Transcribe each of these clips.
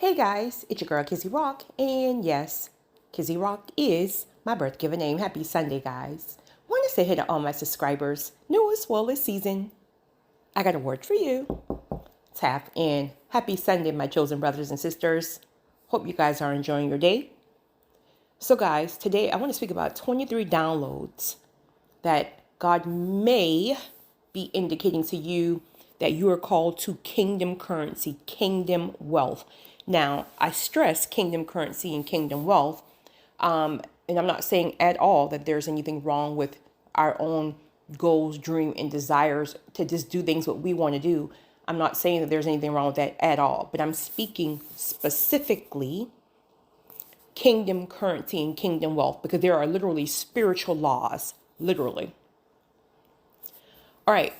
Hey guys, it's your girl Kizzy Rock, and yes, Kizzy Rock is my birth given name. Happy Sunday, guys. Want to say hey to all my subscribers, new as well this season. I got a word for you. Tap in. Happy Sunday, my chosen brothers and sisters. Hope you guys are enjoying your day. So, guys, today I want to speak about 23 downloads that God may be indicating to you that you are called to kingdom currency, kingdom wealth. Now, I stress kingdom currency and kingdom wealth. And I'm not saying at all that there's anything wrong with our own goals, dream, and desires to just do things what we want to do. I'm not saying that there's anything wrong with that at all, but I'm speaking specifically kingdom currency and kingdom wealth because there are literally spiritual laws, literally. All right.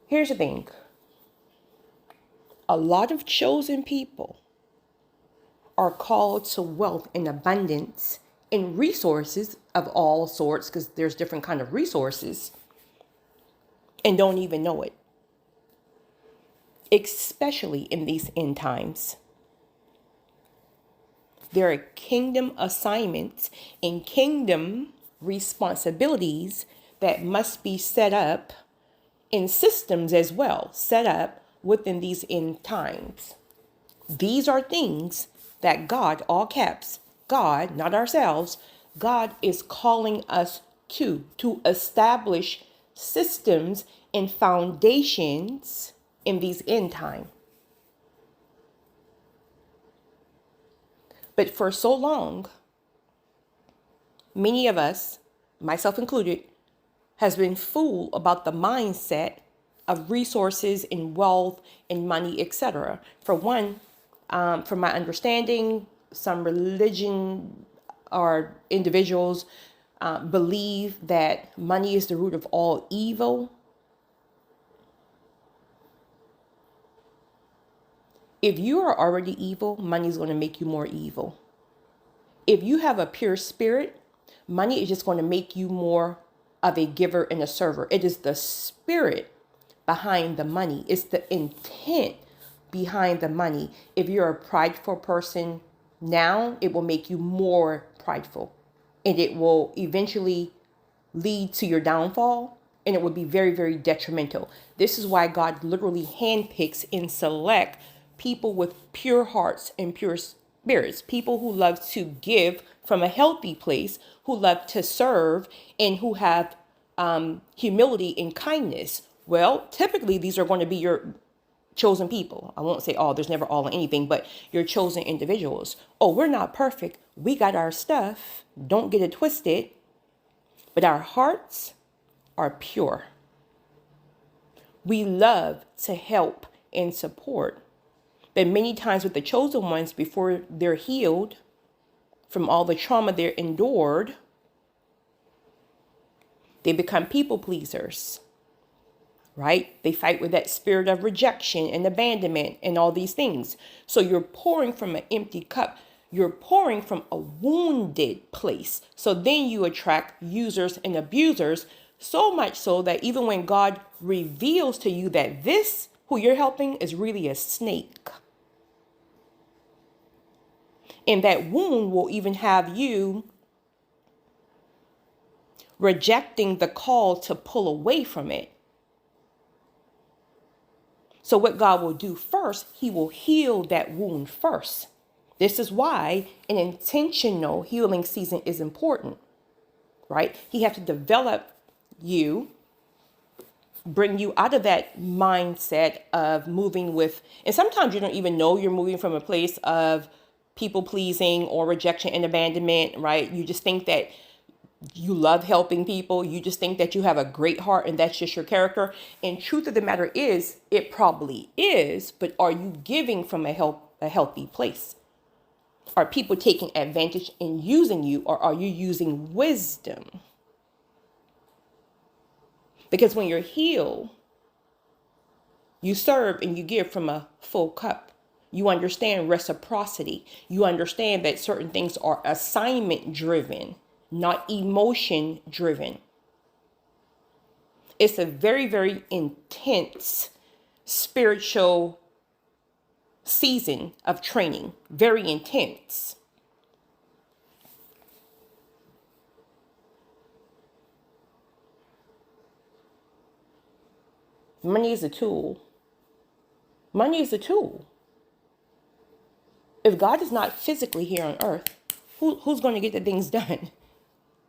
Here's the thing. A lot of chosen people are called to wealth and abundance and resources of all sorts, because there's different kind of resources, and don't even know it, especially in these end times. There are kingdom assignments and kingdom responsibilities that must be set up in systems as well, set up within these end times. These are things that God, all caps, God, not ourselves, God is calling us to establish systems and foundations in these end time. But for so long, many of us, myself included, has been fooled about the mindset of resources and wealth and money, etc. For one, from my understanding, some religion or individuals believe that money is the root of all evil. If you are already evil, money is going to make you more evil. If you have a pure spirit, money is just going to make you more of a giver and a server. It is the spirit behind the money. It's the intent behind the money. If you're a prideful person now, it will make you more prideful, and it will eventually lead to your downfall, and it will be very, very detrimental. This is why God literally handpicks and select people with pure hearts and pure spirits, people who love to give from a healthy place, who love to serve, and who have humility and kindness. Well, typically these are going to be your chosen people. I won't say all, there's never all in anything, but your chosen individuals. Oh, we're not perfect. We got our stuff. Don't get it twisted. But our hearts are pure. We love to help and support. But many times with the chosen ones, before they're healed from all the trauma they're endured, they become people pleasers, right? They fight with that spirit of rejection and abandonment and all these things. So you're pouring from an empty cup. You're pouring from a wounded place. So then you attract users and abusers, so much so that even when God reveals to you that this, who you're helping, is really a snake, and that wound will even have you rejecting the call to pull away from it. So what God will do first, he will heal that wound first. This is why an intentional healing season is important, right? He has to develop you, bring you out of that mindset of moving with, and sometimes you don't even know you're moving from a place of people pleasing or rejection and abandonment, right? You just think that you love helping people. You just think that you have a great heart and that's just your character. And truth of the matter is, it probably is, but are you giving from a healthy place? Are people taking advantage and using you, or are you using wisdom? Because when you're healed, you serve and you give from a full cup. You understand reciprocity. You understand that certain things are assignment driven, not emotion driven. It's a very, very intense spiritual season of training, very intense. Money is a tool. Money is a tool. If God is not physically here on earth, who's going to get the things done?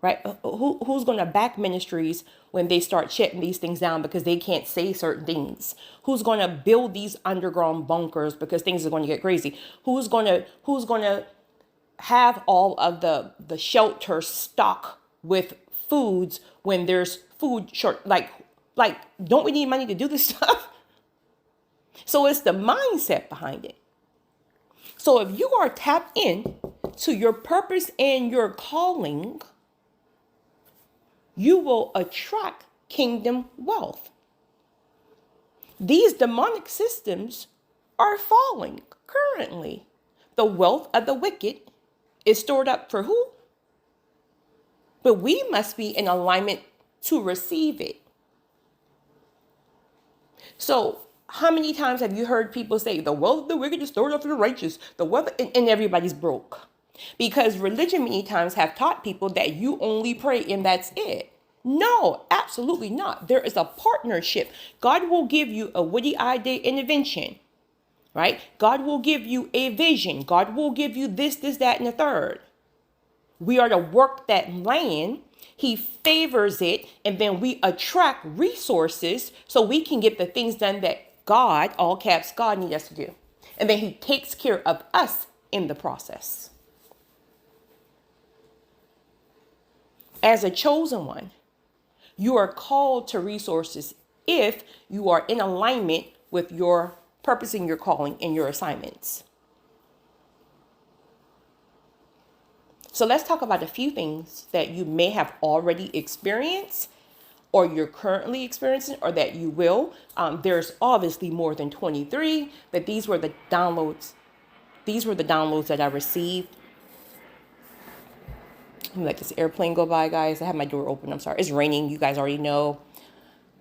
Right? Who's going to back ministries when they start shutting these things down because they can't say certain things? Who's going to build these underground bunkers because things are going to get crazy? Who's going to have all of the shelter stock with foods when there's food short? Like don't we need money to do this stuff? So it's the mindset behind it. So if you are tapped in to your purpose and your calling, you will attract kingdom wealth. These demonic systems are falling currently. The wealth of the wicked is stored up for who? But we must be in alignment to receive it. So how many times have you heard people say the wealth of the wicked is stored up for the righteous? The wealth, and everybody's broke. Because religion many times have taught people that you only pray and that's it. No, absolutely not. There is a partnership. God will give you a witty idea intervention, right? God will give you a vision. God will give you this, that, and the third. We are to work that land. He favors it, and then we attract resources so we can get the things done that God, all caps, God needs us to do. And then he takes care of us in the process. As a chosen one, you are called to resources if you are in alignment with your purpose and your calling and your assignments. So let's talk about a few things that you may have already experienced or you're currently experiencing or that you will. There's obviously more than 23, but these were the downloads. These were the downloads that I received. Let me let this airplane go by, guys. I have my door open. I'm sorry. It's raining. You guys already know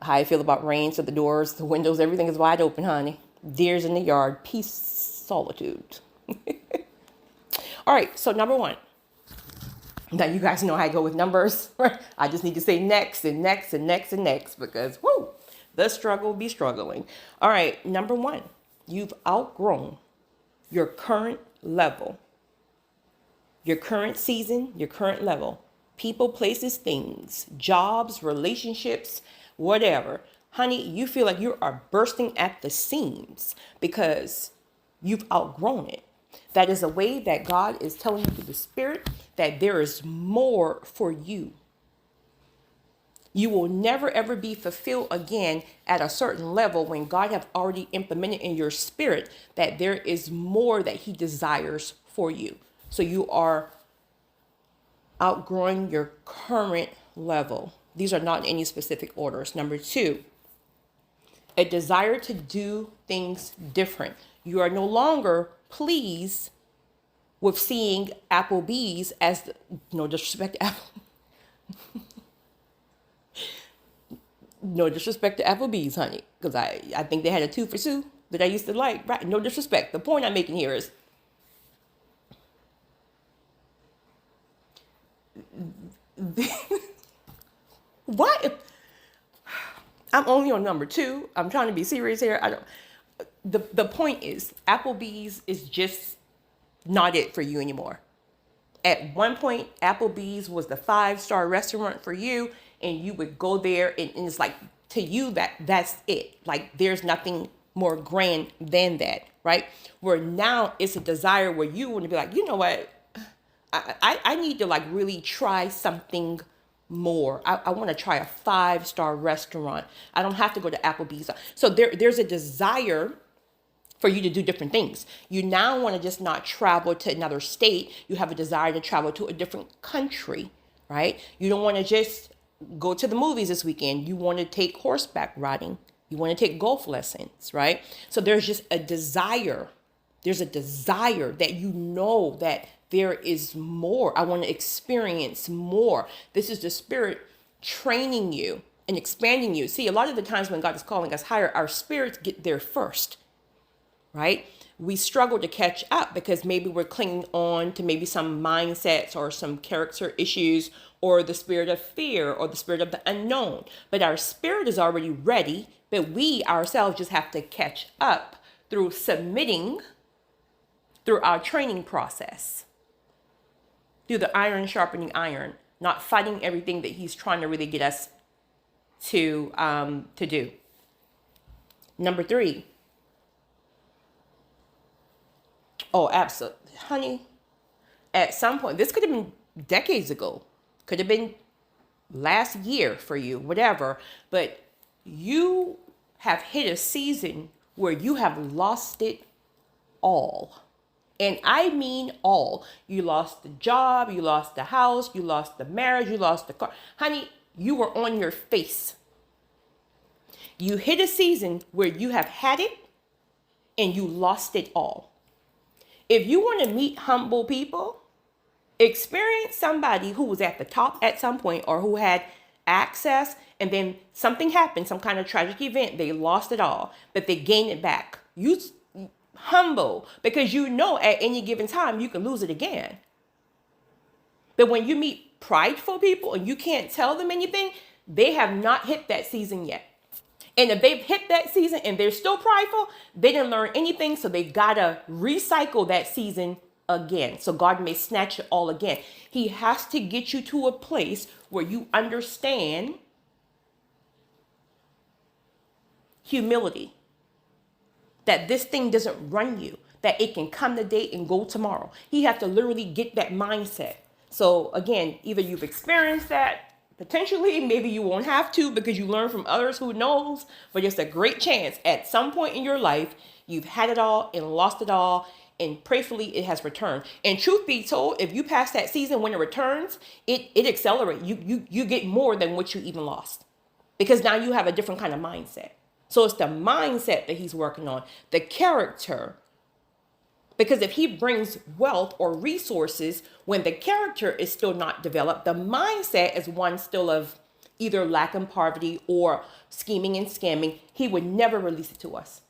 how I feel about rain. So the doors, the windows, everything is wide open, honey. Deers in the yard. Peace, solitude. All right. So number one. Now you guys know how I go with numbers. Right? I just need to say next and next and next and next because, whoo, the struggle be struggling. All right. Number one. You've outgrown your current level. Your current season, your current level, people, places, things, jobs, relationships, whatever. Honey, you feel like you are bursting at the seams because you've outgrown it. That is a way that God is telling you through the Spirit that there is more for you. You will never, ever be fulfilled again at a certain level when God have already implemented in your spirit that there is more that he desires for you. So you are outgrowing your current level. These are not in any specific orders. Number two, a desire to do things different. You are no longer pleased with seeing Applebee's as, no disrespect to Apple. No disrespect to Applebee's, honey, because I think they had a 2 for $2 that I used to like. Right? No disrespect. The point I'm making here is what? I'm only on number 2. I'm trying to be serious here. The point is Applebee's is just not it for you anymore. At one point, Applebee's was the 5-star restaurant for you, and you would go there, and it's like to you that's it. Like there's nothing more grand than that, right? Where now it's a desire where you want to be like, you know what? I need to like really try something more. I want to try a 5-star restaurant. I don't have to go to Applebee's. So there's a desire for you to do different things. You now want to just not travel to another state. You have a desire to travel to a different country, right? You don't want to just go to the movies this weekend. You want to take horseback riding. You want to take golf lessons, right? So there's just a desire. There's a desire that you know that there is more. I want to experience more. This is the Spirit training you and expanding you. See, a lot of the times when God is calling us higher, our spirits get there first, right? we struggle to catch up because maybe we're clinging on to maybe some mindsets or some character issues or the spirit of fear or the spirit of the unknown. But our spirit is already ready, but we ourselves just have to catch up through submitting through our training process, through the iron sharpening iron, not fighting everything that he's trying to really get us to do. Number 3. Oh, absolutely. Honey, at some point, this could have been decades ago, could have been last year for you, whatever, but you have hit a season where you have lost it all. And I mean all. You lost the job, you lost the house, you lost the marriage, you lost the car. Honey, you were on your face. You hit a season where you have had it and you lost it all. If you want to meet humble people, experience somebody who was at the top at some point or who had access and then something happened, some kind of tragic event, they lost it all, but they gained it back. You humble because you know at any given time you can lose it again. But when you meet prideful people and you can't tell them anything, they have not hit that season yet. And if they've hit that season and they're still prideful, they didn't learn anything. So they got to recycle that season again. So God may snatch it all again. He has to get you to a place where you understand humility. That this thing doesn't run you. That it can come today and go tomorrow. He has to literally get that mindset. So again, either you've experienced that, potentially, maybe you won't have to because you learn from others, who knows, but it's a great chance at some point in your life, you've had it all and lost it all, and prayerfully it has returned. And truth be told, if you pass that season when it returns, it accelerates. You get more than what you even lost because now you have a different kind of mindset. So it's the mindset that he's working on, the character. Because if he brings wealth or resources when the character is still not developed, the mindset is one still of either lack and poverty or scheming and scamming, he would never release it to us.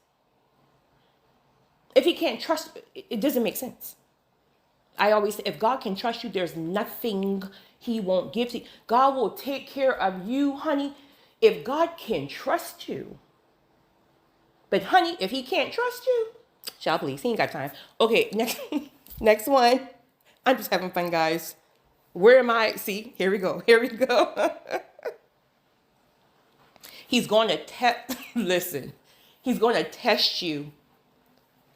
If he can't trust, it doesn't make sense. I always say, if God can trust you, there's nothing he won't give to you. God will take care of you, honey, if God can trust you. But honey, if he can't trust you, child, please, he ain't got time. Okay, next one. I'm just having fun, guys. Where am I? See, here we go. He's going to listen. He's going to test you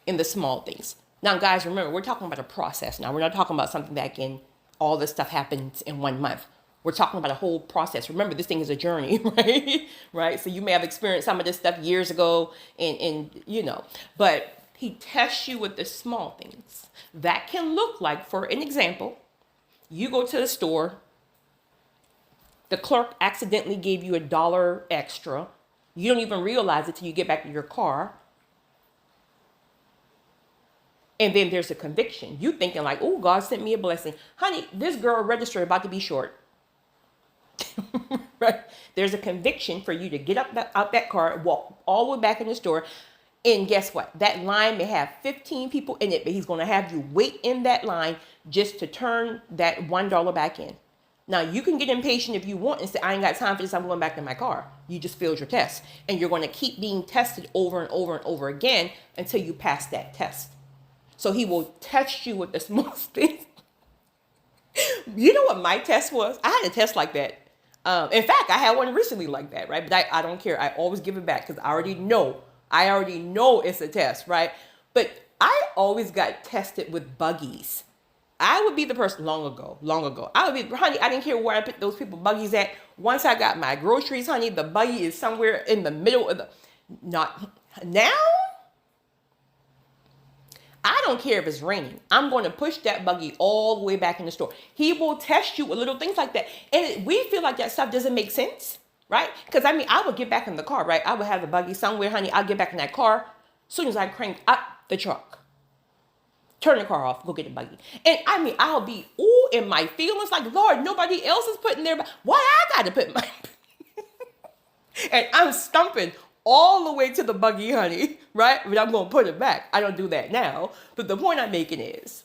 in the small things. Now, guys, remember, we're talking about a process now. We're not talking about something that all this stuff happens in 1 month. We're talking about a whole process. Remember, this thing is a journey, right? Right? So you may have experienced some of this stuff years ago and but he tests you with the small things. That can look like, for an example, you go to the store, the clerk accidentally gave you $1 extra. You don't even realize it till you get back to your car. And then there's a conviction. You thinking like, oh, God sent me a blessing. Honey, this girl registered about to be short. Right? There's a conviction for you to get out that car, walk all the way back in the store. And guess what? That line may have 15 people in it, but he's going to have you wait in that line just to turn that $1 back in. Now, you can get impatient if you want and say, I ain't got time for this. I'm going back to my car. You just failed your test. And you're going to keep being tested over and over and over again until you pass that test. So he will test you with the smallest things. You know what my test was? I had a test like that. In fact, I had one recently like that, right? But I don't care. I always give it back because I already know it's a test, right? But I always got tested with buggies. I would be the person long ago. I would be, honey, I didn't care where I put those people buggies at. Once I got my groceries, honey, the buggy is somewhere in the middle of not now. I don't care if it's raining. I'm going to push that buggy all the way back in the store. He will test you with little things like that. And we feel like that stuff doesn't make sense, right? Because I would get back in the car, right? I would have the buggy somewhere, honey. I'll get back in that car. As soon as I crank up the truck, turn the car off, go get the buggy. And I'll be in my feelings like, Lord, nobody else is putting their, why I got to put my, and I'm stumping all the way to the buggy, honey, right? But I'm going to put it back. I don't do that now. But the point I'm making is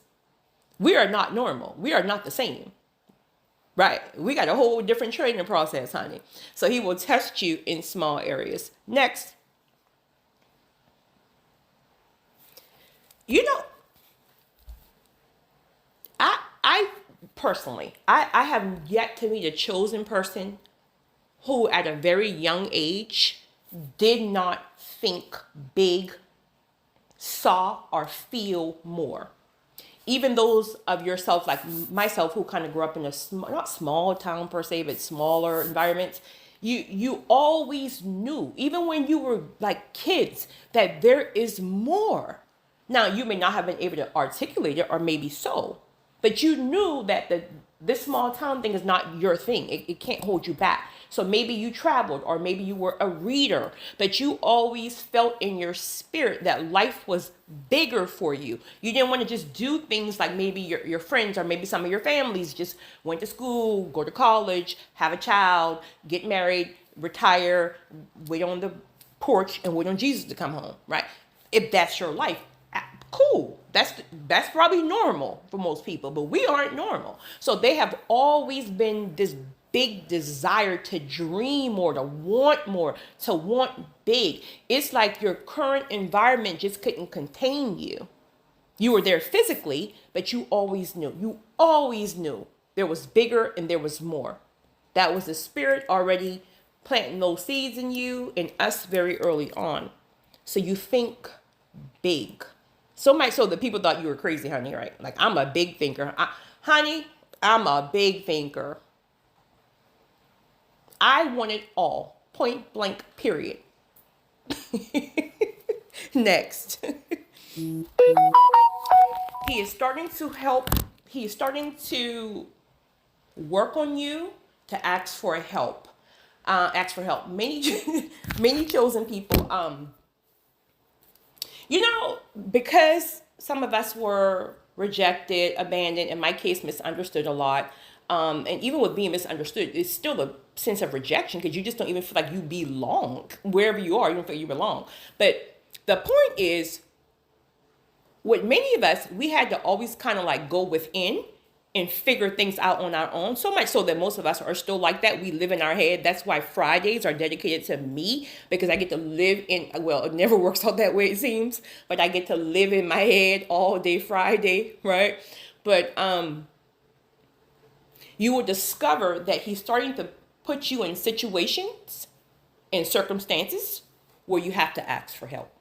we are not normal. We are not the same, right? We got a whole different training process, honey. So he will test you in small areas. Next, you know, I personally, I have yet to meet a chosen person who at a very young age did not think big, saw or feel more. Even those of yourself like myself who kind of grew up in a not small town per se, but smaller environments, you always knew, even when you were like kids, that there is more. Now you may not have been able to articulate it, or maybe so, but you knew that this small town thing is not your thing. It can't hold you back. So maybe you traveled, or maybe you were a reader, but you always felt in your spirit that life was bigger for you. You didn't want to just do things like maybe your friends or maybe some of your families just went to school, go to college, have a child, get married, retire, wait on the porch and wait on Jesus to come home, right? If that's your life, cool. That's probably normal for most people, but we aren't normal. So they have always been this big desire to dream more, to want big. It's like your current environment just couldn't contain you. You were there physically, but you always knew. You always knew there was bigger and there was more. That was the spirit already planting those seeds in you and us very early on. So you think big. So much so that people thought you were crazy, honey, right? Like, I'm a big thinker. Honey, I'm a big thinker. I want it all. Point blank, period. Next. He is starting to help. He is starting to work on you to ask for help. Ask for help. Many chosen people, because some of us were rejected, abandoned, in my case, misunderstood a lot. And even with being misunderstood, it's still a sense of rejection because you just don't even feel like you belong wherever you are. You don't feel like you belong. But the point is, with many of us, we had to always kind of like go within and figure things out on our own. So much so that most of us are still like that. We live in our head. That's why Fridays are dedicated to me, because I get to live in, well, it never works out that way, it seems, but I get to live in my head all day Friday, right? But you will discover that he's starting to put you in situations and circumstances where you have to ask for help.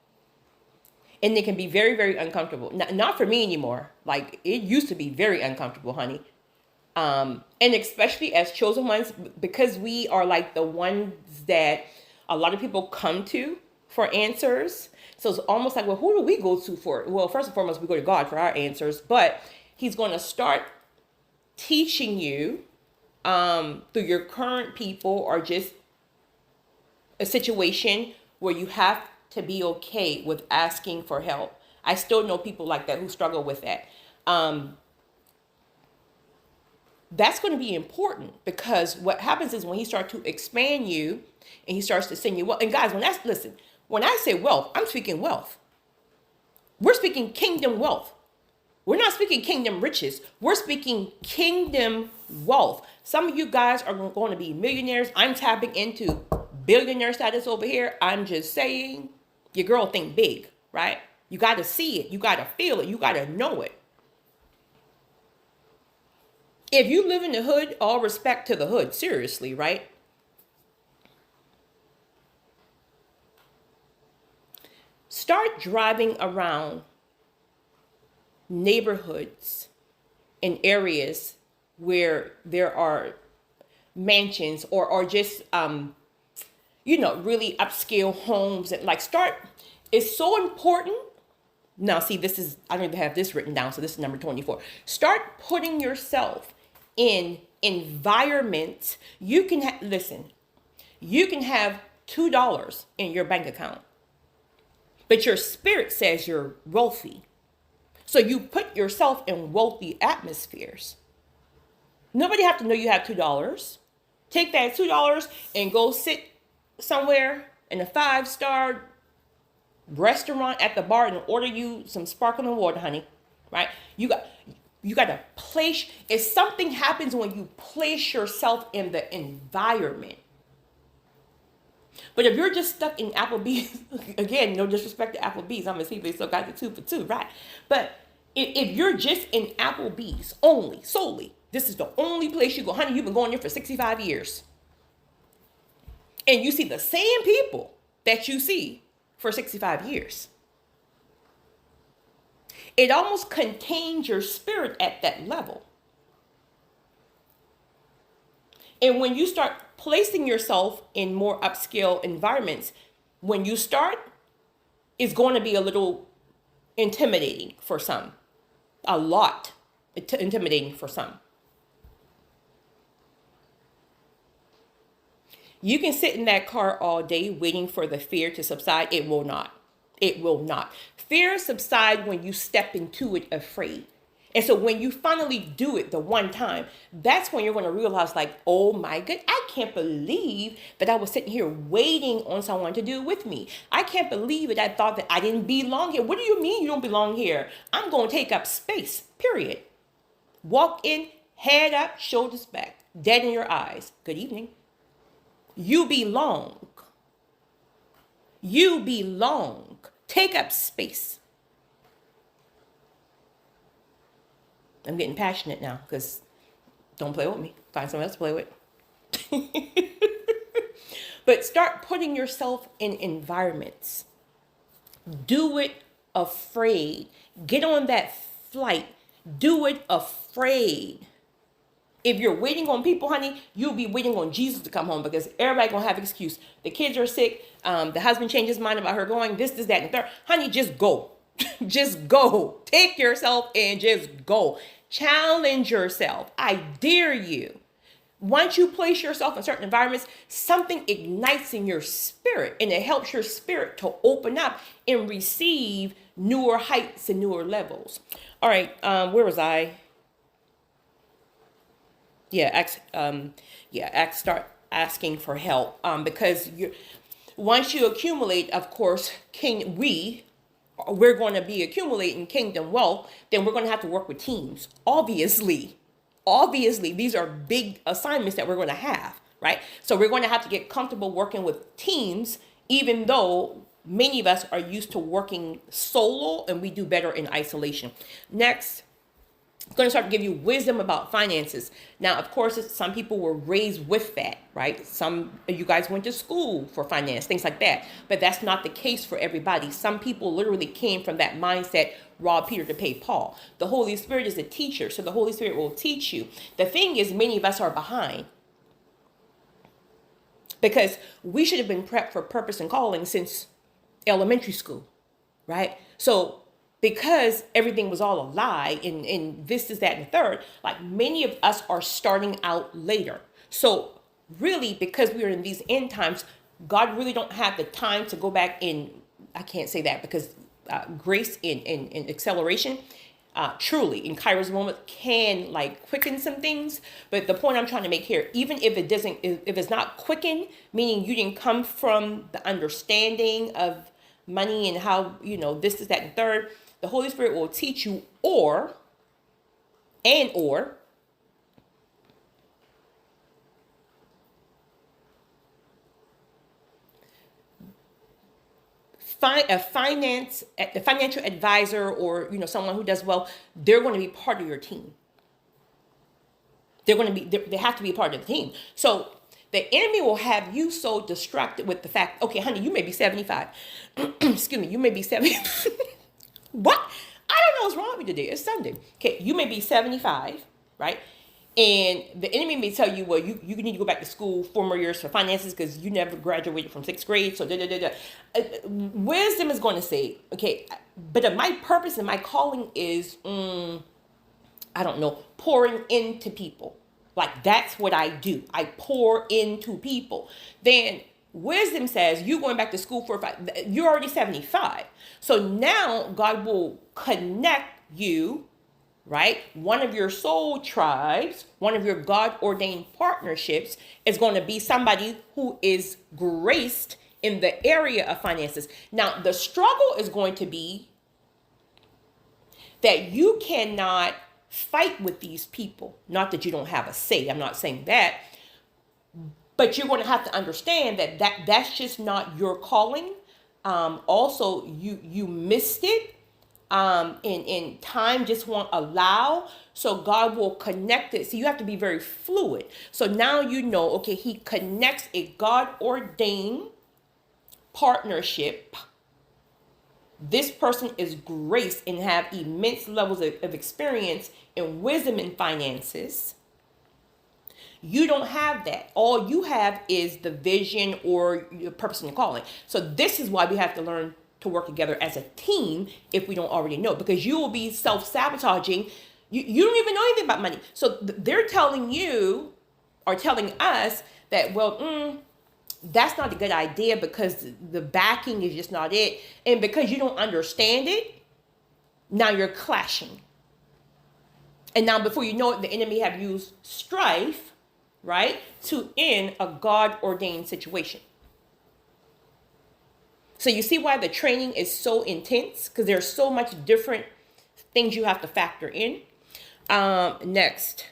And it can be very, very uncomfortable. Not for me anymore. Like, it used to be very uncomfortable, honey. And especially as chosen ones, because we are like the ones that a lot of people come to for answers. So it's almost like, well, who do we go to for? Well, first and foremost, we go to God for our answers. But he's going to start teaching you through your current people, or just a situation where you have to be okay with asking for help. I still know people like that who struggle with that. That's going to be important, because what happens is when he starts to expand you and he starts to send you wealth. And guys, when I say wealth, I'm speaking wealth. We're speaking kingdom wealth. We're not speaking kingdom riches. We're speaking kingdom wealth. Some of you guys are going to be millionaires. I'm tapping into billionaire status over here. I'm just saying, your girl think big, right? You got to see it. You got to feel it. You got to know it. If you live in the hood, all respect to the hood. Seriously, right? Start driving around neighborhoods in areas where there are mansions or just really upscale homes, and like it's so important. Now see, I don't even have this written down, so this is number 24. Start putting yourself in environments. You can you can have $2 in your bank account, but your spirit says you're wealthy. So you put yourself in wealthy atmospheres. Nobody have to know you have $2. Take that $2 and go sit somewhere in a 5-star restaurant at the bar and order you some sparkling water, honey, right? You got to place. If something happens when you place yourself in the environment. But if you're just stuck in Applebee's, again, no disrespect to Applebee's, I'm gonna see if they still got the 2 for 2, right? But if you're just in Applebee's only, solely, this is the only place you go, honey. You've been going there for 65 years, and you see the same people that you see for 65 years. It almost contains your spirit at that level. And when you start placing yourself in more upscale environments, when you start, it's going to be a little intimidating for some. A lot intimidating for some. You can sit in that car all day waiting for the fear to subside. It will not. It will not. Fear subsides when you step into it afraid. And so when you finally do it the one time, that's when you're going to realize, like, oh my God, I can't believe that I was sitting here waiting on someone to do it with me. I can't believe it. I thought that I didn't belong here. What do you mean you don't belong here? I'm going to take up space, period. Walk in, head up, shoulders back, dead in your eyes. Good evening. You belong. You belong. Take up space. I'm getting passionate now because don't play with me. Find someone else to play with. But start putting yourself in environments. Do it afraid. Get on that flight. Do it afraid. If you're waiting on people, honey, you'll be waiting on Jesus to come home because everybody gonna have an excuse. The kids are sick. The husband changed his mind about her going. This, that, and the third. Honey, just go. Just go. Take yourself and just go. Challenge yourself. I dare you. Once you place yourself in certain environments, something ignites in your spirit and it helps your spirit to open up and receive newer heights and newer levels. All right, where was I? Start asking for help because once you accumulate, of course, we're going to be accumulating kingdom wealth, then we're going to have to work with teams. Obviously, these are big assignments that we're going to have, right? So we're going to have to get comfortable working with teams, even though many of us are used to working solo and we do better in isolation. Next, I'm going to start to give you wisdom about finances. Now, of course, some people were raised with that, right? Some of you guys went to school for finance, things like that. But that's not the case for everybody. Some people literally came from that mindset, rob Peter to pay Paul. The Holy Spirit is a teacher, so the Holy Spirit will teach you. The thing is, many of us are behind because we should have been prepped for purpose and calling since elementary school, right? So because everything was all a lie and this is that and the third, like many of us are starting out later. So really, because we are in these end times, God really don't have the time to go back in. I can't say that because grace in acceleration, truly in Kairos moment can like quicken some things. But the point I'm trying to make here, even if it doesn't, if it's not quicken, meaning you didn't come from the understanding of money and how, this is that and third, the Holy Spirit will teach you or find a financial advisor or, someone who does well. They're going to be part of your team. They have to be a part of the team. So the enemy will have you so distracted with the fact, okay, honey, you may be 75. Excuse me, you may be 70. What? I don't know what's wrong with you today. It's Sunday. Okay, you may be 75, right? And the enemy may tell you, well, you need to go back to school 4 more years for finances because you never graduated from 6th grade. So wisdom is going to say, okay, but my purpose and my calling is, I don't know, pouring into people. Like that's what I do. I pour into people. Then wisdom says you're going back to school you're already 75. So now God will connect you, right? One of your soul tribes, one of your God ordained partnerships is going to be somebody who is graced in the area of finances. Now, the struggle is going to be that you cannot fight with these people. Not that you don't have a say, I'm not saying that, but you're going to have to understand that's just not your calling. Also, you missed it. In time just won't allow. So God will connect it. So you have to be very fluid. So now you know, okay, he connects a God ordained partnership. This person is graced and have immense levels of experience and wisdom in finances. You don't have that. All you have is the vision or your purpose and calling. So this is why we have to learn to work together as a team if we don't already know, because you will be self-sabotaging. You don't even know anything about money. So they're telling you or telling us that, well, that's not a good idea because the backing is just not it. And because you don't understand it, now you're clashing. And now before you know it, the enemy have used strife, right, to end a God-ordained situation. So you see why the training is so intense, because there's so much different things you have to factor in. Next,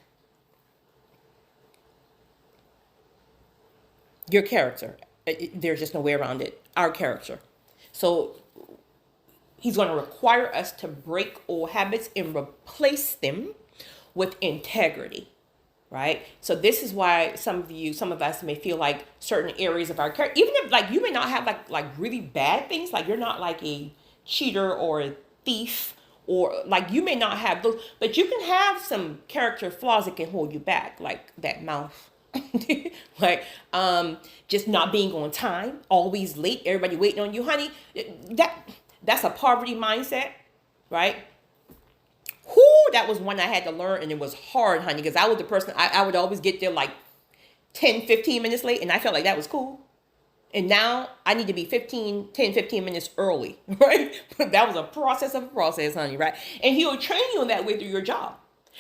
your character. There's just no way around it. Our character. So he's going to require us to break old habits and replace them with integrity. Right? So this is why some of us may feel like certain areas of our character, even if like you may not have like really bad things, like you're not like a cheater or a thief, or like you may not have those, but you can have some character flaws that can hold you back, like that mouth. Like just not being on time, always late, everybody waiting on you, honey. That's a poverty mindset, right? That was one I had to learn, and it was hard, honey, because I was the person, I would always get there like 10, 15 minutes late, and I felt like that was cool. And now I need to be 10, 15 minutes early, right? That was a process, honey, right? And he'll train you in that way through your job.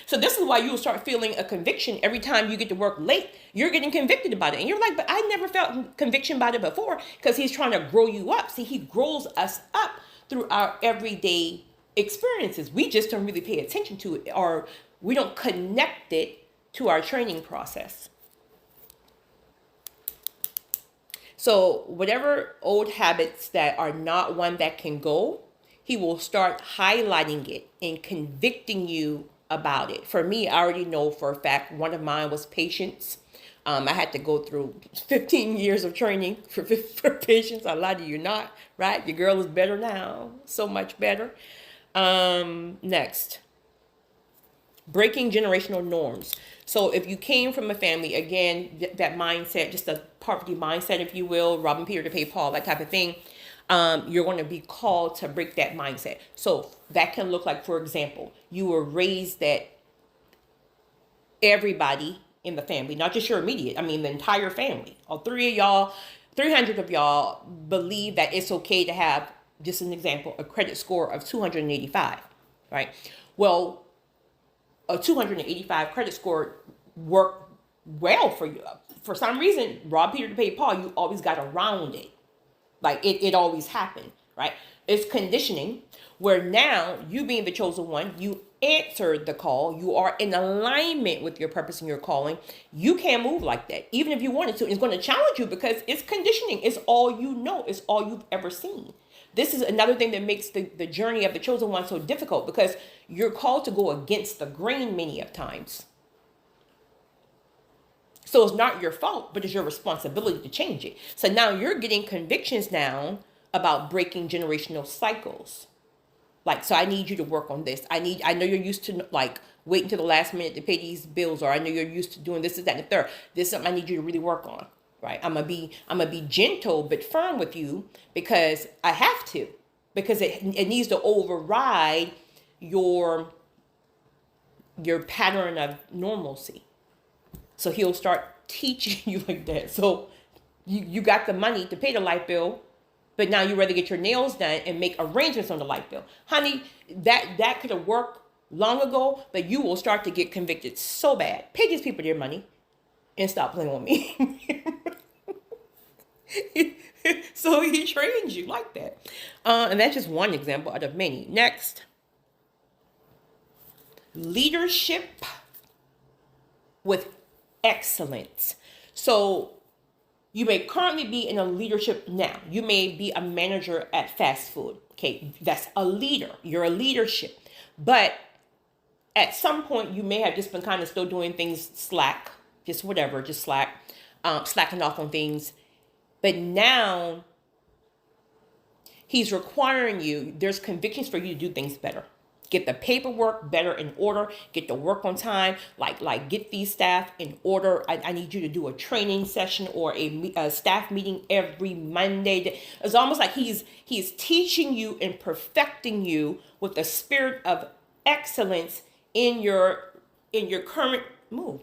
So this is why you'll start feeling a conviction every time you get to work late. You're getting convicted about it. And you're like, but I never felt conviction about it before, because he's trying to grow you up. See, he grows us up through our everyday experiences. We just don't really pay attention to it, or we don't connect it to our training process. So whatever old habits that are not one that can go, he will start highlighting it and convicting you about it. For me, I already know for a fact one of mine was patience. I had to go through 15 years of training for patience. I lie to you not, right? Your girl is better now, so much better. Next, breaking generational norms. So if you came from a family, again, that mindset, just a poverty mindset, if you will, robbing Peter to pay Paul, that type of thing, you're going to be called to break that mindset. So that can look like, for example, you were raised that everybody in the family, not just your immediate, I mean the entire family, all 300 of y'all believe that it's okay to have, just an example, a credit score of 285, right? Well, a 285 credit score worked well for you. For some reason, rob Peter to pay Paul, you always got around it. Like it always happened, right? It's conditioning, where now you being the chosen one, you answered the call. You are in alignment with your purpose and your calling. You can't move like that. Even if you wanted to, it's going to challenge you because it's conditioning. It's all you know. It's all you've ever seen. This is another thing that makes the journey of the chosen one so difficult, because you're called to go against the grain many of times. So it's not your fault, but it's your responsibility to change it. So now you're getting convictions now about breaking generational cycles. Like, so I need you to work on this. I know you're used to like waiting till the last minute to pay these bills, or I know you're used to doing this, that, and the third. This is something I need you to really work on. Right? I'm gonna be gentle but firm with you, because I have to, because it needs to override your pattern of normalcy. So he'll start teaching you like that. So you got the money to pay the light bill, but now you rather get your nails done and make arrangements on the light bill. Honey, that could have worked long ago, but you will start to get convicted so bad. Pay these people their money and stop playing with me. So he trains you like that. And that's just one example out of many. Next, leadership with excellence. So you may currently be in a leadership now. You may be a manager at fast food. Okay, that's a leader. You're a leadership. But at some point, you may have just been kind of still doing things slack, just whatever, just slacking off on things. But now he's requiring you, there's convictions for you to do things better. Get the paperwork better in order. Get the work on time. Like get these staff in order. I need you to do a training session or a staff meeting every Monday. It's almost like he's teaching you and perfecting you with the spirit of excellence in your current move.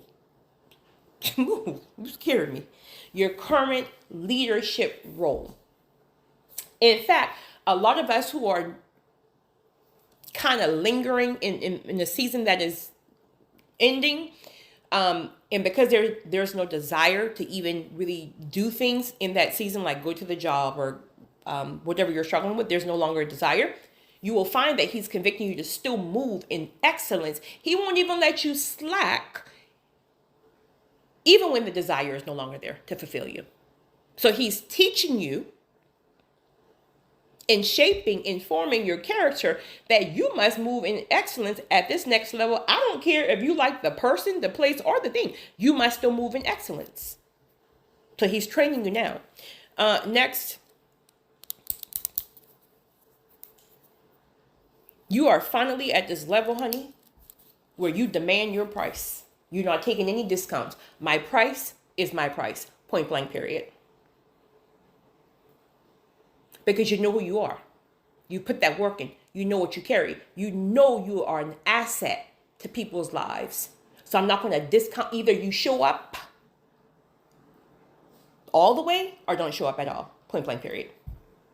Move. You scared me. Your current leadership role. In fact, a lot of us who are kind of lingering in the season that is ending, and because there's no desire to even really do things in that season, like go to the job or whatever you're struggling with, there's no longer a desire. You will find that he's convicting you to still move in excellence. He won't even let you slack, even when the desire is no longer there to fulfill you. So he's teaching you in shaping, informing your character that you must move in excellence at this next level. I don't care if you like the person, the place, or the thing. You must still move in excellence. So he's training you now. Next, you are finally at this level, honey, where you demand your price. You're not taking any discounts. My price is my price. Point blank, period. Because you know who you are. You put that work in. You know what you carry. You know you are an asset to people's lives. So I'm not going to discount. Either you show up all the way or don't show up at all. Point blank, period.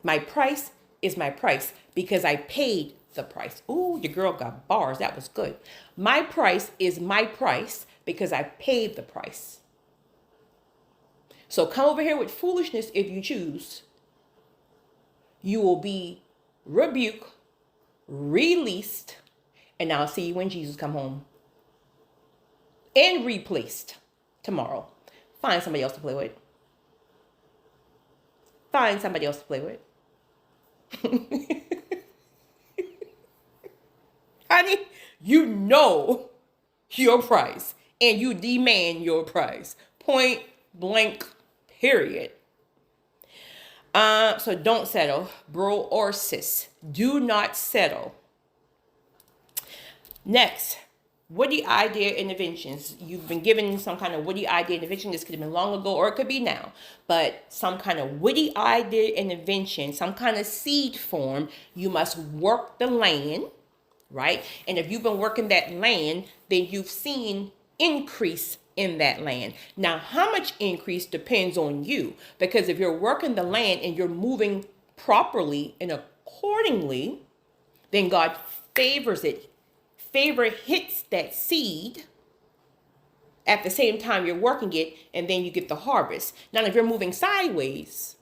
My price is my price because I paid the price. Ooh, your girl got bars. That was good. My price is my price because I paid the price. So come over here with foolishness if you choose. You will be rebuked, released, and I'll see you when Jesus come home. And replaced tomorrow. Find somebody else to play with. Find somebody else to play with. Honey, you know your price and you demand your price. Point blank, period. So don't settle, bro or sis. Do not settle. Next, witty idea interventions. You've been given some kind of witty idea intervention. This could have been long ago or it could be now. But some kind of witty idea intervention, some kind of seed form. You must work the land, right? And if you've been working that land, then you've seen increase in that land. Now, how much increase depends on you, because if you're working the land and you're moving properly and accordingly, then God favors it. Favor hits that seed at the same time you're working it, and then you get the harvest. Now, if you're moving sideways,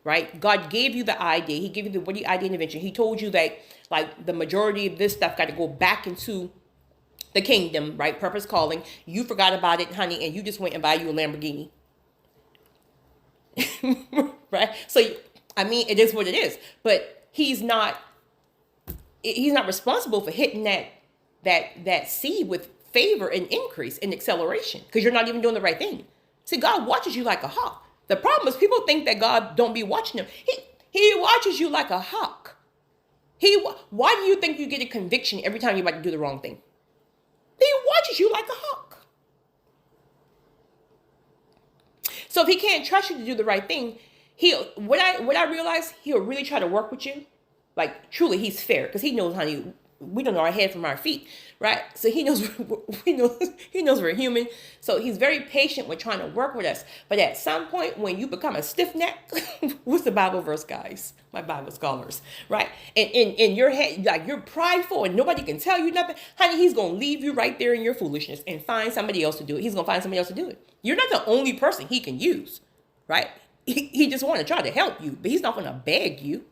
right? God gave you the idea. He gave you the witty idea intervention. He told you that like the majority of this stuff got to go back into the kingdom, right? Purpose calling. You forgot about it, honey, and you just went and buy you a Lamborghini. Right? So, I mean, it is what it is. But he's not responsible for hitting that seed with favor and increase and acceleration, because you're not even doing the right thing. See, God watches you like a hawk. The problem is people think that God don't be watching them. He watches you like a hawk. Why do you think you get a conviction every time you're about to do the wrong thing? He watches you like a hawk. So if he can't trust you to do the right thing, what I realize, he'll really try to work with you. Like truly, he's fair because he knows, honey, we don't know our head from our feet, right? So he knows we're human. So he's very patient with trying to work with us. But at some point, when you become a stiff neck, what's the Bible verse, guys? My Bible scholars, right? And in your head, like you're prideful and nobody can tell you nothing, honey, he's gonna leave you right there in your foolishness and find somebody else to do it. He's gonna find somebody else to do it. You're not the only person he can use, right? He just want to try to help you, but he's not going to beg you.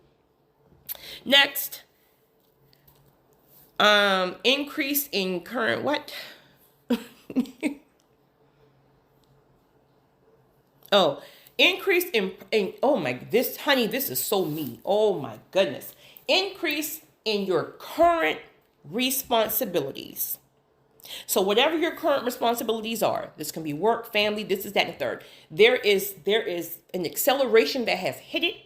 Next, increase in current what? Oh, increase in oh my, this honey, this is so me. Oh my goodness. Increase in your current responsibilities. So whatever your current responsibilities are, this can be work, family, this is that and the third. There is an acceleration that has hit it,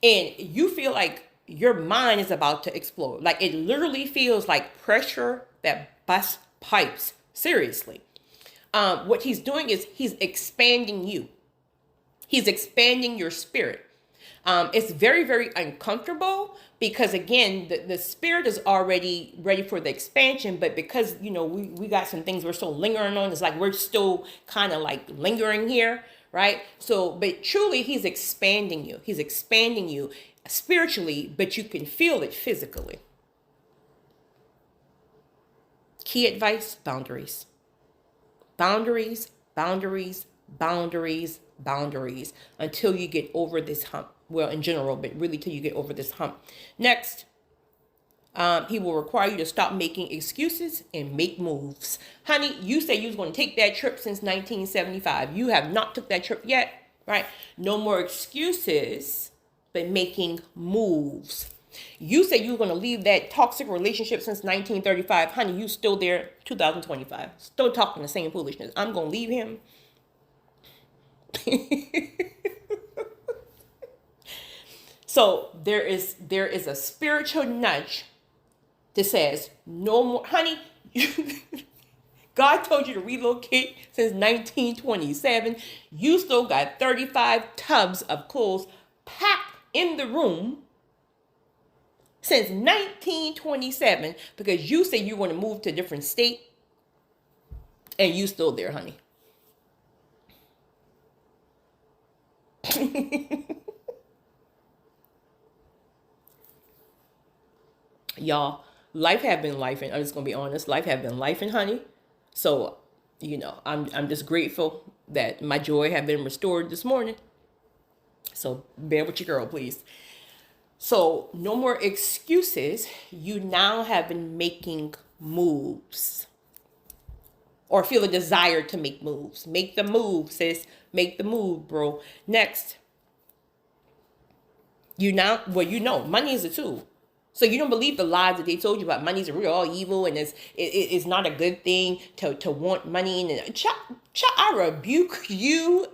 and you feel like your mind is about to explode. Like it literally feels like pressure that busts pipes. Seriously. What he's doing is he's expanding you. He's expanding your spirit. It's very, very uncomfortable because, again, the spirit is already ready for the expansion. But because, we got some things we're still lingering on. It's like we're still kind of like lingering here, right? So, but truly, he's expanding you. He's expanding you spiritually, but you can feel it physically. Key advice: boundaries. Boundaries, boundaries, boundaries, boundaries until you get over this hump. Well, in general, but really till you get over this hump. Next, he will require you to stop making excuses and make moves. Honey, you say you was going to take that trip since 1975. You have not took that trip yet, right? No more excuses, but making moves. You say you were going to leave that toxic relationship since 1935. Honey, you still there 2025. Still talking the same foolishness. I'm going to leave him. So there is a spiritual nudge that says, no more, honey, God told you to relocate since 1927. You still got 35 tubs of clothes packed in the room since 1927 because you say you want to move to a different state and you still there, honey. Y'all, life have been life, and I'm just gonna be honest, life have been life, and honey. So, I'm just grateful that my joy have been restored this morning. So bear with your girl, please. So no more excuses. You now have been making moves. Or feel a desire to make moves. Make the move, sis. Make the move, bro. Next. Money is a tool. So you don't believe the lies that they told you about money's real, all evil, and it's not a good thing to want money. And I rebuke you.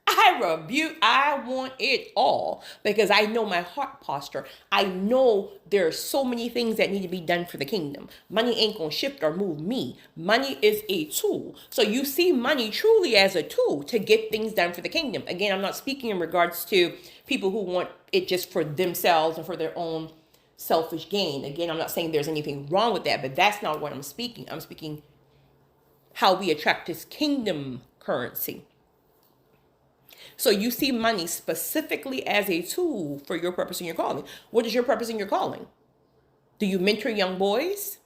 I want it all because I know my heart posture. I know there are so many things that need to be done for the kingdom. Money ain't gonna shift or move me. Money is a tool. So you see money truly as a tool to get things done for the kingdom. Again, I'm not speaking in regards to people who want it just for themselves and for their own selfish gain. Again, I'm not saying there's anything wrong with that, but that's not what I'm speaking. I'm speaking how we attract this kingdom currency. So you see money specifically as a tool for your purpose and your calling. What is your purpose and your calling? Do you mentor young boys?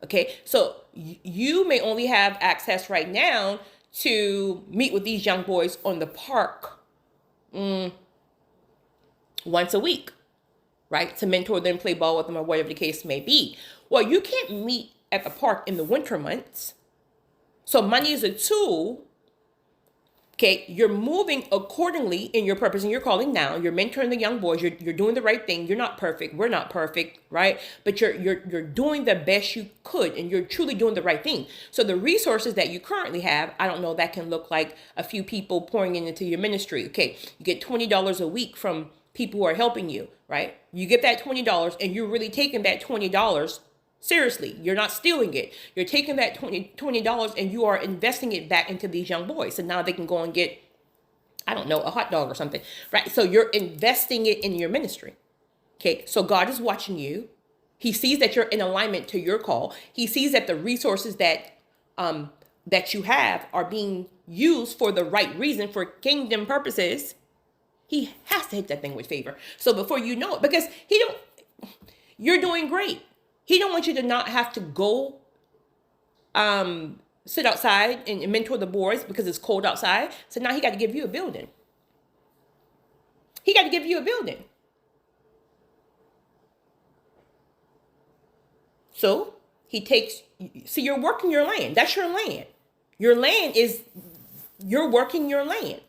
Okay, so you may only have access right now to meet with these young boys on the park once a week, right? To mentor them, play ball with them, or whatever the case may be. Well, you can't meet at the park in the winter months. So money is a tool. Okay, you're moving accordingly in your purpose and your calling now. You're mentoring the young boys. You're doing the right thing. You're not perfect. We're not perfect, right? But you're doing the best you could, and you're truly doing the right thing. So the resources that you currently have, I don't know, that can look like a few people pouring into your ministry. Okay, you get $20 a week from people who are helping you, right? You get that $20, and you're really taking that $20. Seriously, you're not stealing it. You're taking that $20 and you are investing it back into these young boys. So now they can go and get, I don't know, a hot dog or something, right? So you're investing it in your ministry. Okay, so God is watching you. He sees that you're in alignment to your call. He sees that the resources that you have are being used for the right reason, for kingdom purposes. He has to hit that thing with favor. So before you know it, because you're doing great. He don't want you to not have to go sit outside and mentor the boys because it's cold outside. So now he got to give you a building. He got to give you a building. So he takes, see, you're working your land. That's your land. Your land is, you're working your land.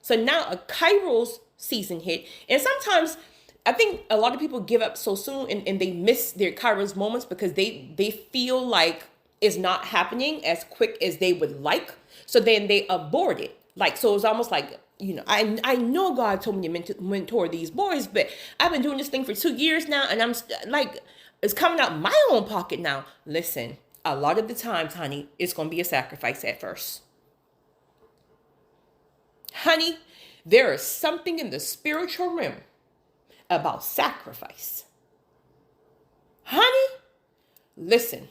So now a Kairos season hit. And sometimes I think a lot of people give up so soon, and they miss their Kairos moments because they feel like it's not happening as quick as they would like. So then they abort it. Like, so it's almost like, I know God told me to mentor these boys, but I've been doing this thing for 2 years now, and I'm like, it's coming out my own pocket now. Listen, a lot of the times, honey, it's going to be a sacrifice at first. Honey, there is something in the spiritual realm about sacrifice. Honey, listen.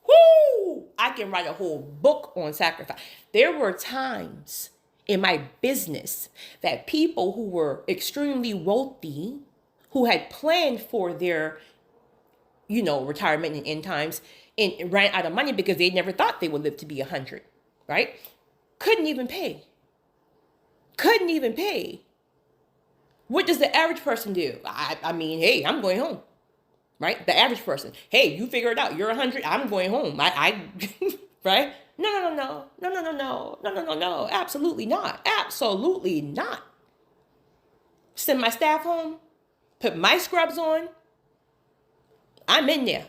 Whoo! I can write a whole book on sacrifice. There were times in my business that people who were extremely wealthy, who had planned for their, retirement and end times, and ran out of money because they never thought they would live to be 100, right? Couldn't even pay. What does the average person do? I mean, hey, I'm going home, right? The average person, hey, you figure it out. You're 100. I'm going home. Right? No. Absolutely not. Send my staff home. Put my scrubs on. I'm in there.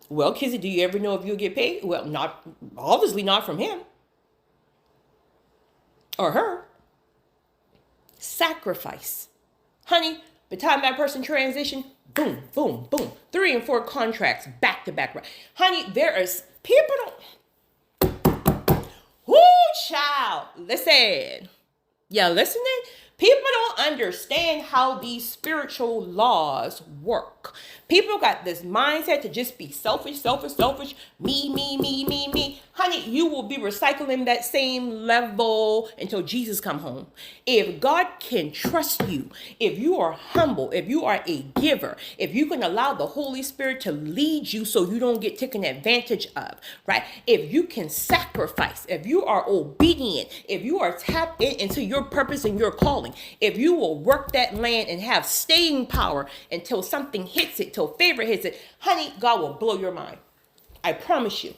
Well, Kizzy, do you ever know if you'll get paid? Well, obviously not from him or her. Sacrifice. Honey, by the time that person transition, boom, boom, boom. 3 and 4 contracts back to back. Honey, there is people don't. Whoo, child. Listen. Yeah, listening? People don't understand how these spiritual laws work. People got this mindset to just be selfish, me. Honey, you will be recycling that same level until Jesus come home. If God can trust you, if you are humble, if you are a giver, if you can allow the Holy Spirit to lead you so you don't get taken advantage of, right? If you can sacrifice, if you are obedient, if you are tapped into your purpose and your calling, if you will work that land and have staying power until something hits it, till favor hits it, honey, God will blow your mind. I promise you.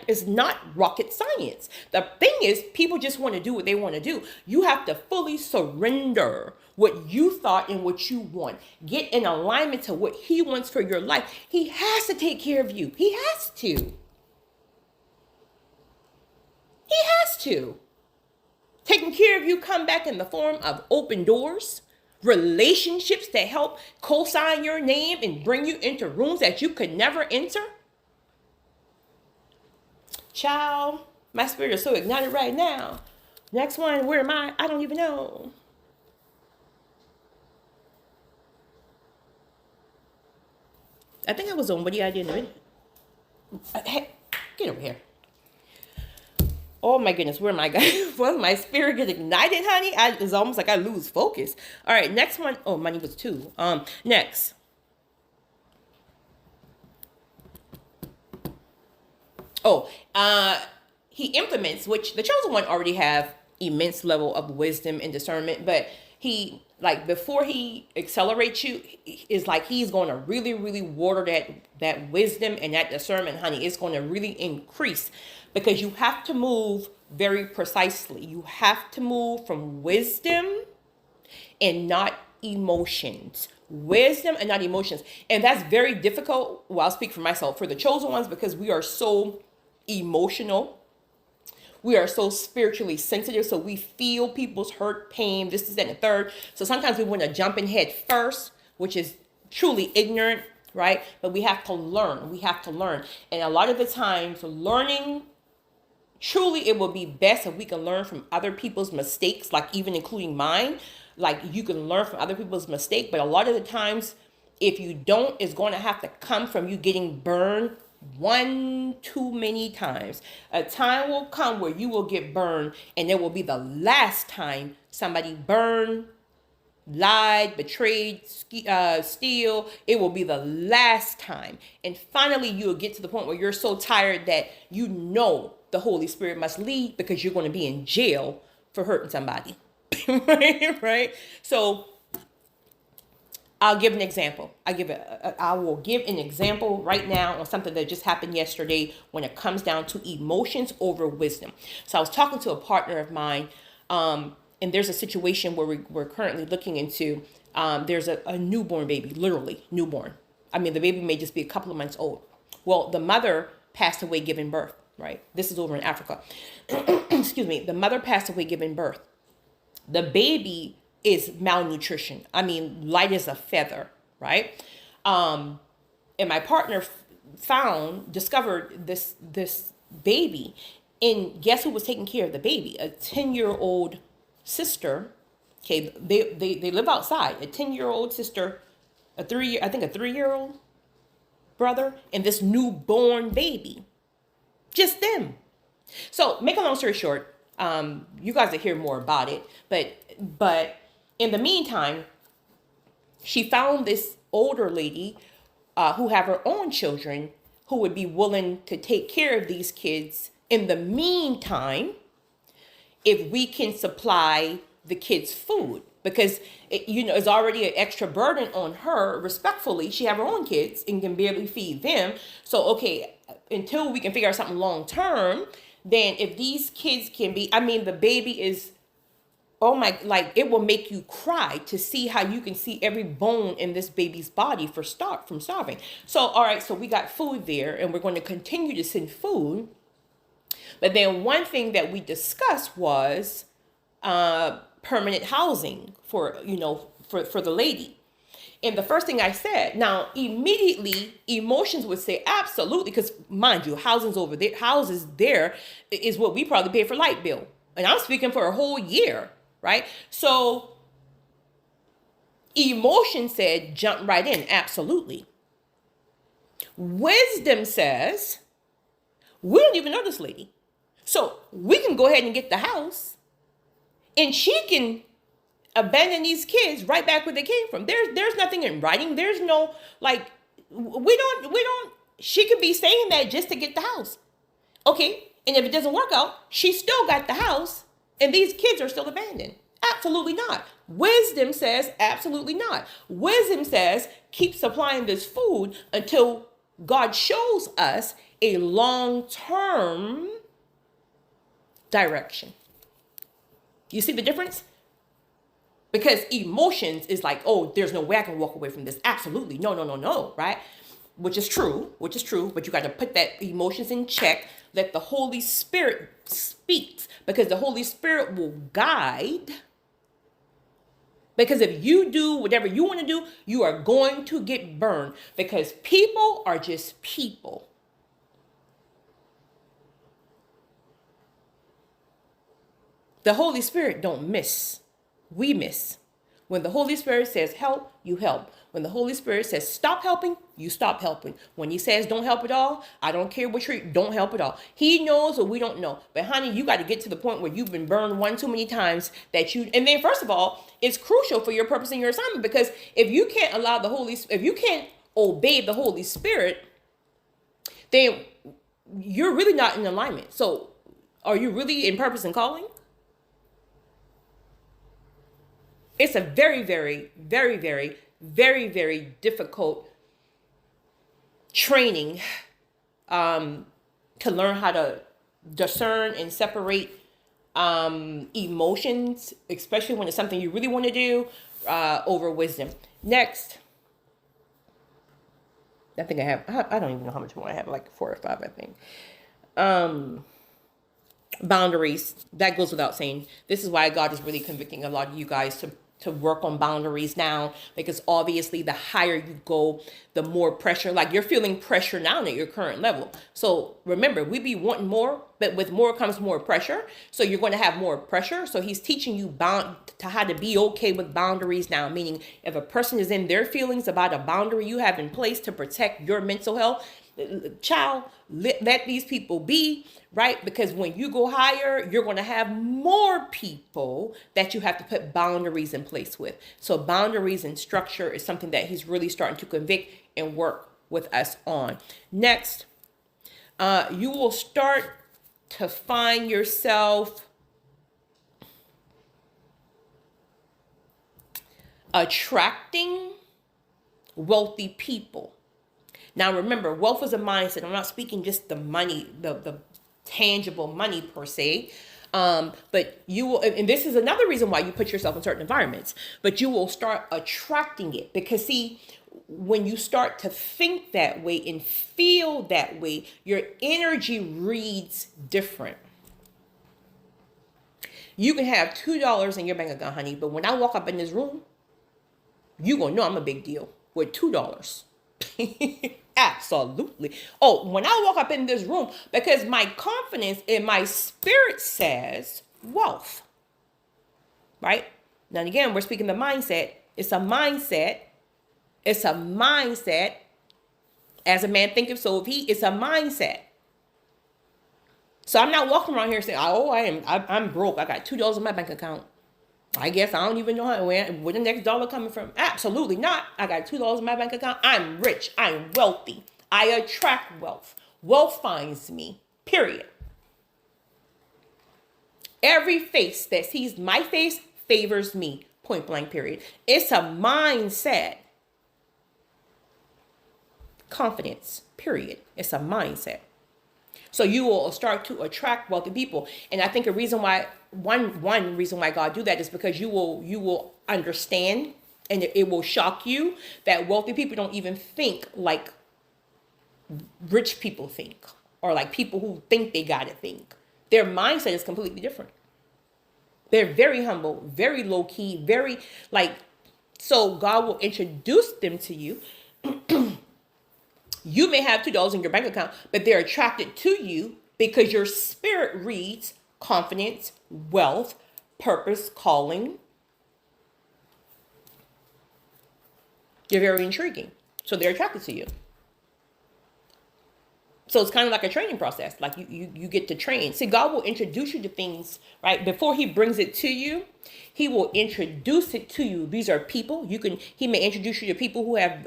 It's not rocket science. The thing is, people just want to do what they want to do. You have to fully surrender what you thought and what you want. Get in alignment to what he wants for your life. He has to take care of you. He has to. Taking care of you come back in the form of open doors, relationships that help co-sign your name and bring you into rooms that you could never enter. Child, my spirit is so ignited right now. Next one, where am I? I don't even know. I think I was on What the Idea in a minute. Hey, get over here. Oh my goodness, where am I going? Well, my spirit gets ignited, honey. It's almost like I lose focus. All right, next one. Oh, money was 2. Next. He implements, which the chosen one already have immense level of wisdom and discernment, but he, like, before he accelerates you, is like he's going to really, really water that wisdom and that discernment, honey. It's going to really increase because you have to move very precisely. You have to move from wisdom and not emotions. Wisdom and not emotions. And that's very difficult. Well, I'll speak for myself, for the chosen ones, because we are so emotional. We are so spiritually sensitive. So we feel people's hurt, pain, this, that, and the third. So sometimes we want to jump in head first, which is truly ignorant, right? But we have to learn. And a lot of the times learning, truly it will be best if we can learn from other people's mistakes, like even including mine. Like you can learn from other people's mistakes. But a lot of the times, if you don't, it's going to have to come from you getting burned one too many times. A time will come where you will get burned, and it will be the last time somebody burned, lied, betrayed, steal. It will be the last time. And finally, you'll get to the point where you're so tired that you know the Holy Spirit must lead, because you're going to be in jail for hurting somebody. Right? So I'll give an example. I will give an example right now on something that just happened yesterday when it comes down to emotions over wisdom. So I was talking to a partner of mine, and there's a situation where we're currently looking into. There's a newborn baby, literally newborn. I mean, the baby may just be a couple of months old. Well, the mother passed away giving birth, right? This is over in Africa. Excuse me. The mother passed away giving birth. The baby is malnutrition. I mean, light as a feather, right? And my partner discovered this baby, and guess who was taking care of the baby? A 10-year-old sister. Okay, they live outside. A 10-year-old sister, a 3-year-old brother, and this newborn baby. Just them. So, make a long story short, you guys will hear more about it, but in the meantime, she found this older lady who have her own children who would be willing to take care of these kids in the meantime, if we can supply the kids food, because it's already an extra burden on her. Respectfully, she have her own kids and can barely feed them. So, okay, until we can figure out something long term, then if these kids can be, I mean, the baby is, oh my, like, it will make you cry to see how you can see every bone in this baby's body from starving. So, all right, so we got food there, and we're going to continue to send food. But then one thing that we discussed was permanent housing for the lady. And the first thing I said, now immediately emotions would say absolutely, because mind you, houses there is what we probably pay for light bill. And I'm speaking for a whole year, right? So emotion said, jump right in, absolutely. Wisdom says, we don't even know this lady. So we can go ahead and get the house, and she can abandon these kids right back where they came from. There's nothing in writing. There's no, like, we don't, she could be saying that just to get the house. Okay. And if it doesn't work out, she still got the house, and these kids are still abandoned. Absolutely not. Wisdom says absolutely not. Wisdom says keep supplying this food until God shows us a long-term direction. You see the difference? Because emotions is like, oh, there's no way I can walk away from this. Absolutely. No, right? Which is true, but you got to put that emotions in check. Let the Holy Spirit speak, because the Holy Spirit will guide. Because if you do whatever you want to do, you are going to get burned, because people are just people. The Holy Spirit don't miss. We miss. When the Holy Spirit says help, you help. When the Holy Spirit says stop helping, you stop helping. When he says don't help at all, I don't care what you're, don't help at all. He knows what we don't know. But honey, you got to get to the point where you've been burned one too many times and then first of all, it's crucial for your purpose and your assignment, because if you can't if you can't obey the Holy Spirit, then you're really not in alignment. So are you really in purpose and calling? It's a very, very, very, very, very, very difficult training to learn how to discern and separate emotions, especially when it's something you really want to do, over wisdom. Next, I think I don't even know how much more I have, like 4 or 5, I think. Boundaries, that goes without saying. This is why God is really convicting a lot of you guys to work on boundaries now, because obviously the higher you go, the more pressure, like you're feeling pressure now at your current level. So remember, we be wanting more, but with more comes more pressure. So you're going to have more pressure. So he's teaching you to how to be okay with boundaries now, meaning if a person is in their feelings about a boundary you have in place to protect your mental health, child, let these people be, right? Because when you go higher, you're going to have more people that you have to put boundaries in place with. So boundaries and structure is something that he's really starting to convict and work with us on. Next, you will start to find yourself attracting wealthy people. Now remember, wealth is a mindset. I'm not speaking just the money, the tangible money per se. But you will, and this is another reason why you put yourself in certain environments, but you will start attracting it. Because see, when you start to think that way and feel that way, your energy reads different. You can have $2 in your bank account, honey, but when I walk up in this room, you gonna know I'm a big deal with $2. Absolutely. Oh, when I walk up in this room, because my confidence in my spirit says wealth, right? Now, again, we're speaking the mindset. It's a mindset. It's a mindset. As a man thinketh, so if he, it's a mindset. So I'm not walking around here saying, "Oh, I'm broke. I got $2 in my bank account. I guess I don't even know where the next dollar coming from." Absolutely not. I got $2 in my bank account. I'm rich. I'm wealthy. I attract wealth. Wealth finds me. Period. Every face that sees my face favors me. Point blank. Period. It's a mindset. Confidence. Period. It's a mindset. So you will start to attract wealthy people. And I think a reason why, one reason why God do that is because you will understand, and it will shock you that wealthy people don't even think like rich people think, or like people who think they gotta think. Their mindset is completely different. They're very humble, very low key, very like, so God will introduce them to you. You may have $2 in your bank account, but they're attracted to you because your spirit reads confidence, wealth, purpose, calling. You're very intriguing. So they're attracted to you. So it's kind of like a training process. Like you get to train. See, God will introduce you to things, right? Before he brings it to you, he will introduce it to you. These are people. He may introduce you to people who have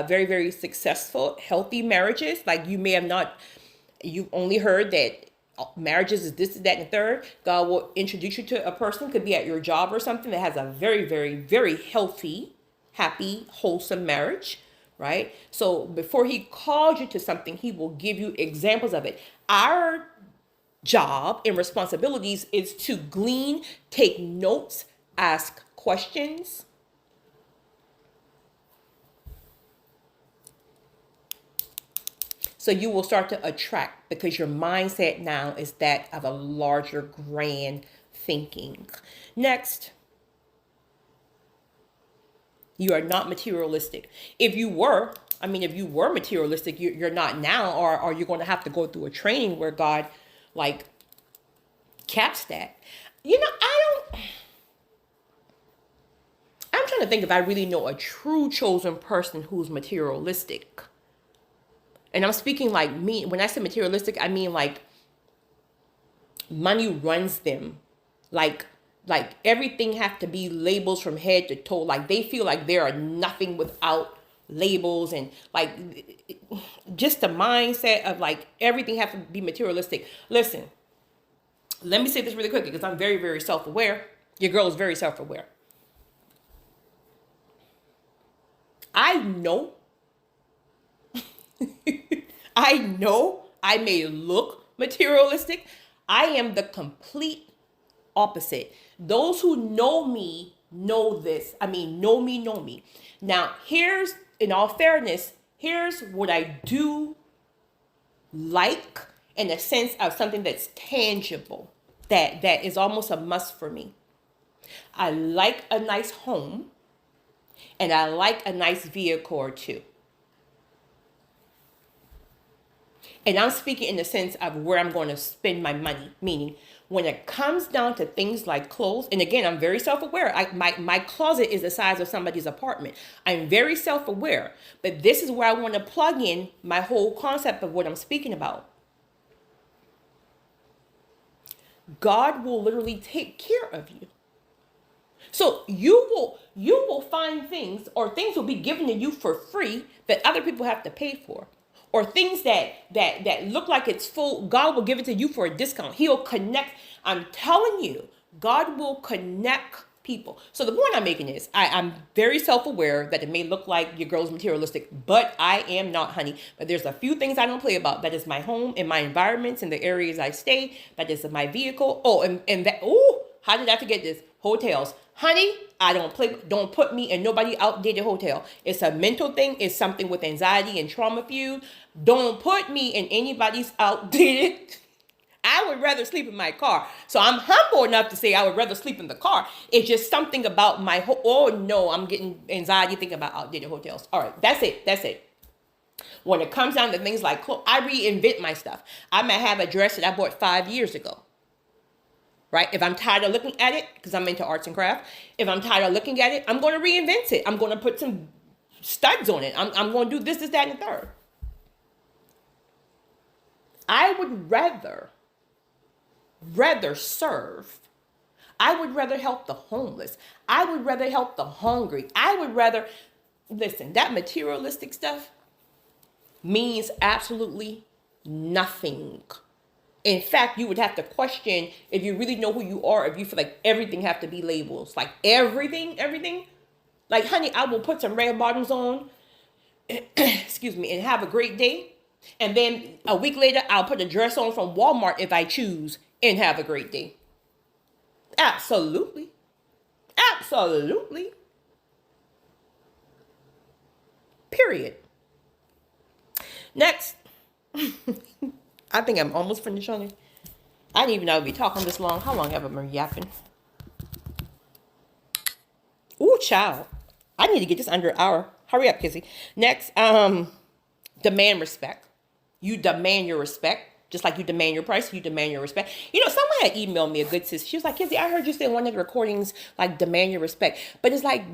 very, very successful, healthy marriages. Like you've only heard that marriages is this, that, and the third. God will introduce you to a person, could be at your job or something, that has a very, very, very healthy, happy, wholesome marriage. Right? So before he calls you to something, he will give you examples of it. Our job and responsibilities is to glean, take notes, ask questions. So you will start to attract, because your mindset now is that of a larger, grand thinking. Next. You are not materialistic. If you were materialistic, you're not now, or you're going to have to go through a training where God like caps that. I'm trying to think if I really know a true chosen person who's materialistic. And I'm speaking like me. When I say materialistic, I mean like money runs them. Like everything have to be labels from head to toe. Like they feel like they are nothing without labels, and like just the mindset of like everything have to be materialistic. Listen, let me say this really quickly because I'm very, very self-aware. Your girl is very self-aware. I know I may look materialistic. I am the complete opposite. Those who know me know this. I mean, know me. Now, in all fairness, here's what I do like, in a sense of something that's tangible, that is almost a must for me. I like a nice home, and I like a nice vehicle or two. And I'm speaking in the sense of where I'm going to spend my money, meaning when it comes down to things like clothes, and again, I'm very self-aware. My closet is the size of somebody's apartment. I'm very self-aware, but this is where I want to plug in my whole concept of what I'm speaking about. God will literally take care of you. So you will find things, or things will be given to you for free that other people have to pay for. or things that look like it's full, God will give it to you for a discount. He'll connect. I'm telling you, God will connect people. So the point I'm making is I'm very self-aware that it may look like your girl's materialistic, but I am not, honey. But there's a few things I don't play about. That is my home and my environments and the areas I stay. That is my vehicle. Oh, and that, oh, how did I forget this? Hotels. Honey, I don't play, don't put me in nobody outdated hotel. It's a mental thing. It's something with anxiety and trauma fueled. Don't put me in anybody's outdated. I would rather sleep in my car. So I'm humble enough to say I would rather sleep in the car. It's just something about my, oh no, I'm getting anxiety thinking about outdated hotels. All right, that's it. That's it. When it comes down to things like clothes, I reinvent my stuff. I might have a dress that I bought 5 years ago. Right? If I'm tired of looking at it, because I'm into arts and crafts, if I'm tired of looking at it, I'm going to reinvent it. I'm going to put some studs on it. I'm going to do this, that, and the third. I would rather serve. I would rather help the homeless. I would rather help the hungry. I would rather, listen, that materialistic stuff means absolutely nothing. In fact, you would have to question if you really know who you are, if you feel like everything have to be labels. Like everything. Like, honey, I will put some red bottoms on, excuse me, and have a great day. And then a week later, I'll put a dress on from Walmart if I choose and have a great day. Absolutely. Absolutely. Period. Next. I think I'm almost finished on it. I didn't even know I'd be talking this long. How long have I been yapping? Ooh, child. I need to get this under an hour. Hurry up, Kizzy. Next, demand respect. You demand your respect. Just like you demand your price, you demand your respect. You know, someone had emailed me, a good sis. She was like, Kizzy, I heard you say in one of the recordings, like, demand your respect. But it's like,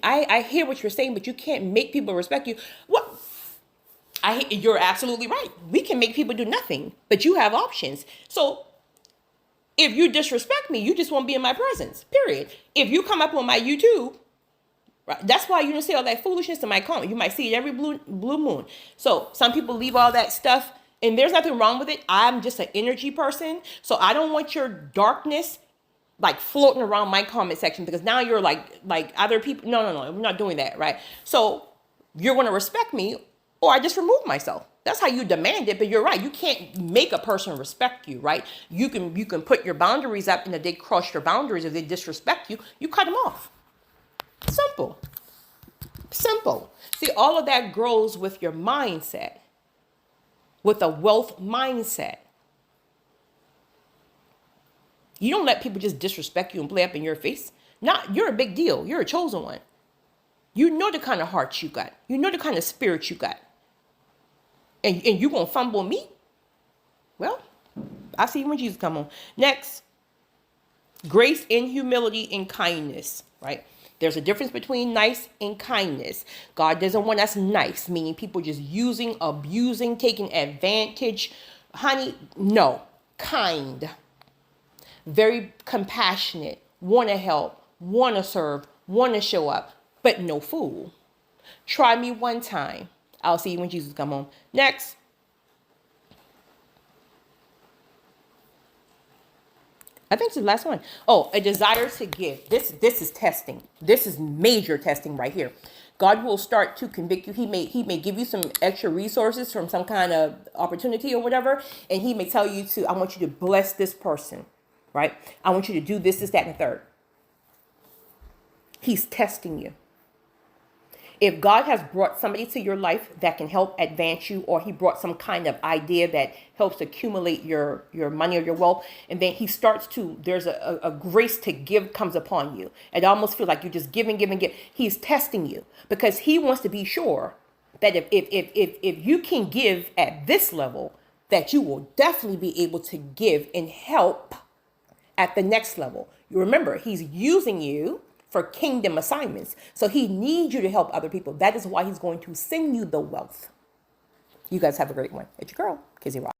I hear what you're saying, but you can't make people respect you. What? You're absolutely right. We can make people do nothing, but you have options. So if you disrespect me, you just won't be in my presence, period. If you come up on my YouTube, right, that's why you don't say all that foolishness in my comment. You might see it every blue moon. So some people leave all that stuff, and there's nothing wrong with it. I'm just an energy person. So I don't want your darkness like floating around my comment section, because now you're like other people. No, we're not doing that, right? So you're going to respect me, or I just remove myself. That's how you demand it. But you're right. You can't make a person respect you, right? You can put your boundaries up, and if they cross your boundaries, if they disrespect you, you cut them off. Simple. See, all of that grows with your mindset, with a wealth mindset. You don't let people just disrespect you and play up in your face. You're a big deal. You're a chosen one. You know the kind of heart you got. You know the kind of spirit you got. And you gonna fumble me? Well, I'll see you when Jesus come on. Next, grace and humility and kindness, right? There's a difference between nice and kindness. God doesn't want us nice, meaning people just using, abusing, taking advantage. Honey, no. Kind. Very compassionate. Want to help. Want to serve. Want to show up. But no fool. Try me one time. I'll see you when Jesus come home. Next. I think it's the last one. Oh, a desire to give. This is testing. This is major testing right here. God will start to convict you. He may give you some extra resources from some kind of opportunity or whatever. And he may tell you I want you to bless this person, right? I want you to do this, that, and the third. He's testing you. If God has brought somebody to your life that can help advance you, or he brought some kind of idea that helps accumulate your money or your wealth, and then he starts to, there's a grace to give comes upon you. It almost feels like you're just giving. He's testing you because he wants to be sure that if you can give at this level, that you will definitely be able to give and help at the next level. You remember, he's using you for kingdom assignments. So he needs you to help other people. That is why he's going to send you the wealth. You guys have a great one. It's your girl, Kizzy Rock.